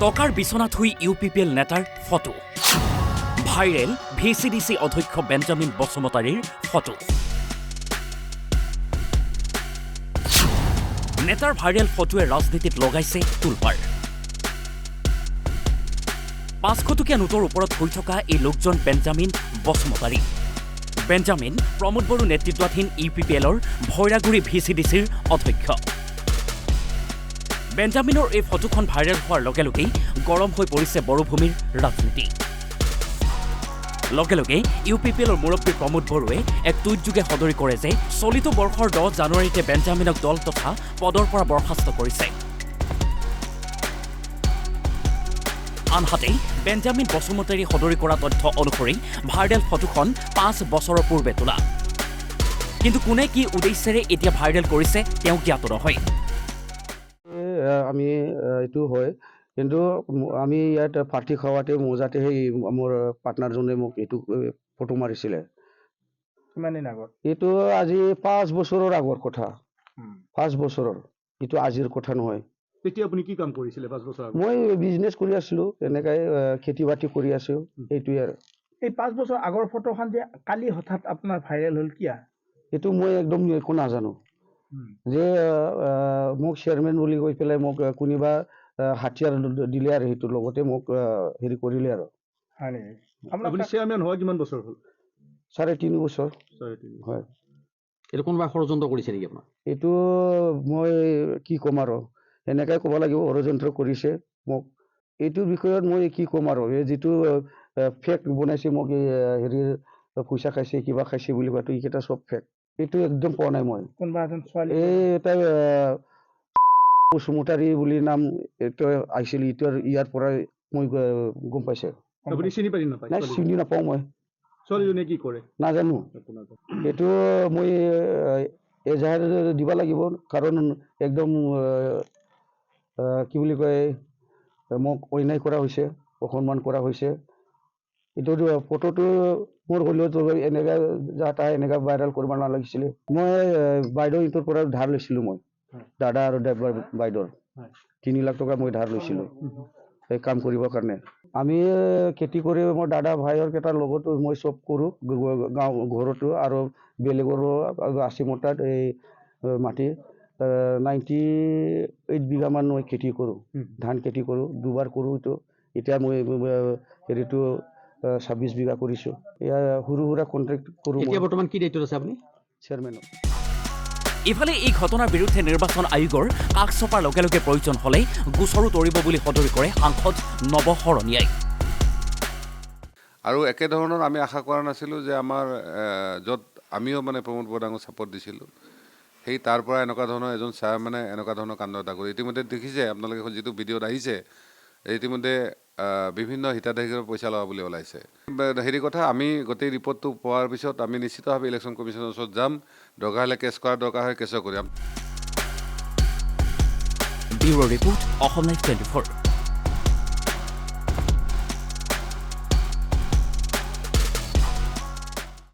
টকাৰ বিচনাত শুই UPPL নেতাৰ ফটো ভাইৰেল VCDC অধ্যক্ষ বেঞ্জামিন বসুমতাৰীৰ ফটো নেতাৰ ভাইৰেল ফটোৱে ৰাজনীতিত লগাইছে তুলপাৰ 500 টকীয়া নোটৰ ওপৰত শুই থকা এই লোকজন বেঞ্জামিন বসুমতাৰী বেঞ্জামিন প্ৰমোদ বড়ো নেতৃত্বাধীন UPPLৰ ভৈৰাগুৰি VCDCৰ অধ্যক্ষ বেঞ্জামিনৰ এই ফটোখন ভাইৰেল হোৱাৰ লগে লগেই গৰম হৈ পৰিছে বড়োভূমিৰ ৰাজনীতি লগে লগে UPPLৰ মুৰব্বী প্ৰমোদ বড়োৱে এক টুইটযোগে সদৰি কৰে যে চলিত বৰ্ষৰ 10 জানুৱাৰীতে বেঞ্জামিনক দল তথা পদৰ পৰা বৰ্খাস্ত কৰিছে আনহাতে বেঞ্জামিন বসুমতাৰী সদৰি কৰা তথ্য অনুসৰি ভাইৰেল ফটোখন 5 বছৰৰ পূৰ্বে তোলা কিন্তু কোনে কি উদ্দেশ্যেৰে এতিয়া ভাইৰেল কৰিছে তেওঁ জ্ঞাত নহয় আমি এইটো হয় কিন্তু আমি ইয়াত পাৰ্টি খাওয়াতে মজাতে সেই মোৰ পাৰ্টনাৰজনে মোক এইটো ফটো মাৰিছিলে কিমান দিন আগত এইটো আজি 5 বছৰৰ আগৰ কথা 5 বছৰৰ এইটো আজিৰ কথা নহয় তেতিয়া আপুনি কি কাম কৰিছিলে 5 বছৰ আগত মই বিজনেছ কৰি আছিলো এনেকৈ খেতি বাতি কৰি আছো এইটোৱে আৰু এই 5 বছৰ আগৰ ফটোখন যে কালি হঠাৎ আপোনাৰ ভাইৰেল হ'ল কিয়া এইটো মই একদম একো নাজানো যে মোক চেয়াৰমেন বুলি কৈ পেলাই মোক কোনোবা হাতিয়াৰ দিলে আৰু সেইটো লগতে মোক হেৰি কৰিলে আৰু আপুনি চেয়াৰমেন হোৱা কিমান বছৰ হ'ল 3.5 বছৰ হয় এইটো কোনোবা ষড়যন্ত্ৰ কৰিছে নেকি আপোনাৰ এইটো মই কি ক'ম আৰু এনেকৈ ক'ব লাগিব ষড়যন্ত্ৰ কৰিছে মোক এইটোৰ বিষয়ত মই কি ক'ম আৰু এই যিটো ফেক বনাইছে মোক হেৰি পইচা খাইছে কিবা খাইছে বুলি কোৱাটো এইকেইটা চব ফেক এইটো একদম পোৱা নাই মই কোনোবা এজন ছোৱালী এই এটা বসুমতাৰী বুলি নাম এইটো আহিছিল ইয়াৰ পৰা মই গম পাইছে আপুনি চিনি পাৰি নাপায় নাই চিনি নাপাওঁ মই ছোৱালীজনীয়ে কি কৰে নাজানো এইটো মই এজাহাৰ দিব লাগিব কাৰণ একদম কি বুলি কয় মোক অন্যায় কৰা হৈছে অসন্মান কৰা হৈছে এইটো ফটোটো মোৰ হ'লেও এনেকৈ যাতা এনেকৈ ভাইৰেল কৰিব নালাগিছিলে মই বাইদেউ ইটোৰ পৰা ধাৰ লৈছিলোঁ মই দাদা আৰু বাইদেউৰ 3 লাখ টকা মই ধাৰ লৈছিলোঁ এই কাম কৰিবৰ কাৰণে আমি খেতি কৰি মোৰ দাদা ভাইৰ কেইটাৰ লগতো মই চব কৰোঁ গাঁও ঘৰতো আৰু বেলেগৰো আছে মোৰ তাত এই মাটি 98 বিঘামান মই খেতি কৰোঁ ধান খেতি কৰোঁ দুবাৰ কৰোঁ এইটো এতিয়া মই হেৰিটো 26 বিঘা কৰিছোঁ এয়া সৰু সুৰা কণ্ট্ৰেক্ট কৰোঁ এতিয়া বৰ্তমান কি দায়িত্বত আছে আপুনি চেয়াৰমেনৰ ইফালে এই ঘটনাৰ বিৰুদ্ধে নিৰ্বাচন আয়োগৰ কাষ চপাৰ লগে লগে প্ৰয়োজন হ'লে গোচৰো তৰিব বুলি সদৰি কৰে সাংসদ নৱ শৰণীয়াই আৰু একেধৰণৰ আমি আশা কৰা নাছিলোঁ যে আমাৰ য'ত আমিও মানে প্ৰমোদ বড়োক ছাপোৰ্ট দিছিলোঁ সেই তাৰ পৰা এনেকুৱা ধৰণৰ এজন ছাৰ মানে এনেকুৱা ধৰণৰ কাণ্ড এটা কৰি ইতিমধ্যে দেখিছে আপোনালোকে যিটো ভিডিঅ'ত আহিছে ইতিমধ্যে বিভিন্ন হিতাধিকাৰীৰ পইচা লোৱা বুলি ওলাইছে হেৰি কথা আমি গোটেই ৰিপৰ্টটো পোৱাৰ পিছত আমি নিশ্চিতভাৱে ইলেকশ্যন কমিশ্যনৰ ওচৰত যাম দৰকাৰ হ'লে কেছ কৰাৰ দৰকাৰ হয় কেছো কৰিম ব্যুৰ' ৰিপৰ্ট অসম লাইভ 24